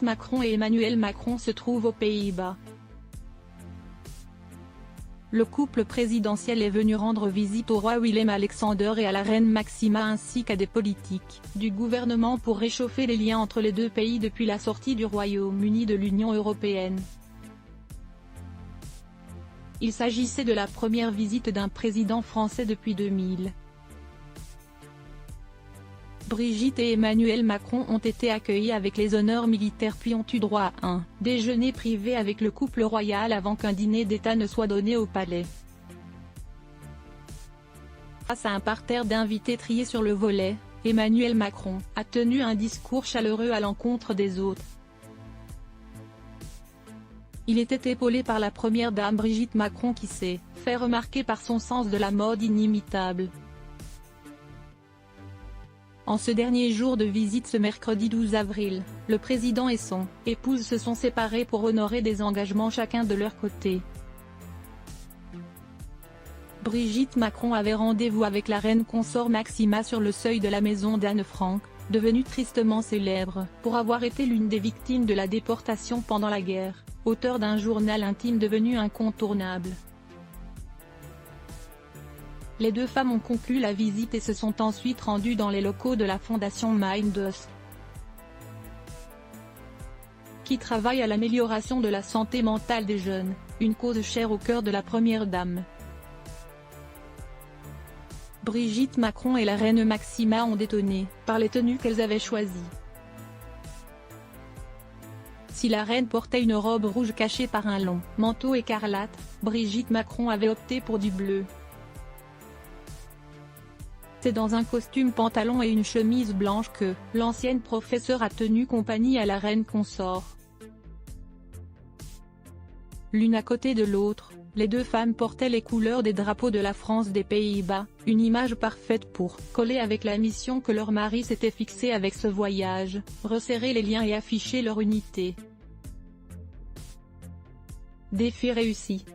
Macron et Emmanuel Macron se trouvent aux Pays-Bas. Le couple présidentiel est venu rendre visite au roi Willem-Alexander et à la reine Maxima ainsi qu'à des politiques du gouvernement pour réchauffer les liens entre les deux pays depuis la sortie du Royaume-Uni de l'Union européenne. Il s'agissait de la première visite d'un président français depuis 2000. Brigitte et Emmanuel Macron ont été accueillis avec les honneurs militaires puis ont eu droit à un déjeuner privé avec le couple royal avant qu'un dîner d'État ne soit donné au palais. Face à un parterre d'invités triés sur le volet, Emmanuel Macron a tenu un discours chaleureux à l'encontre des autres. Il était épaulé par la première dame Brigitte Macron qui s'est fait remarquer par son sens de la mode inimitable. En ce dernier jour de visite ce mercredi 12 avril, le président et son épouse se sont séparés pour honorer des engagements chacun de leur côté. Brigitte Macron avait rendez-vous avec la reine consort Maxima sur le seuil de la maison d'Anne Frank, devenue tristement célèbre pour avoir été l'une des victimes de la déportation pendant la guerre, auteur d'un journal intime devenu incontournable. Les deux femmes ont conclu la visite et se sont ensuite rendues dans les locaux de la fondation Mindos, qui travaille à l'amélioration de la santé mentale des jeunes, une cause chère au cœur de la première dame. Brigitte Macron et la reine Maxima ont détonné par les tenues qu'elles avaient choisies. Si la reine portait une robe rouge cachée par un long manteau écarlate, Brigitte Macron avait opté pour du bleu. C'est dans un costume pantalon et une chemise blanche que l'ancienne professeure a tenu compagnie à la reine consort. L'une à côté de l'autre, les deux femmes portaient les couleurs des drapeaux de la France des Pays-Bas, une image parfaite pour coller avec la mission que leur mari s'était fixée avec ce voyage, resserrer les liens et afficher leur unité. Défi réussi.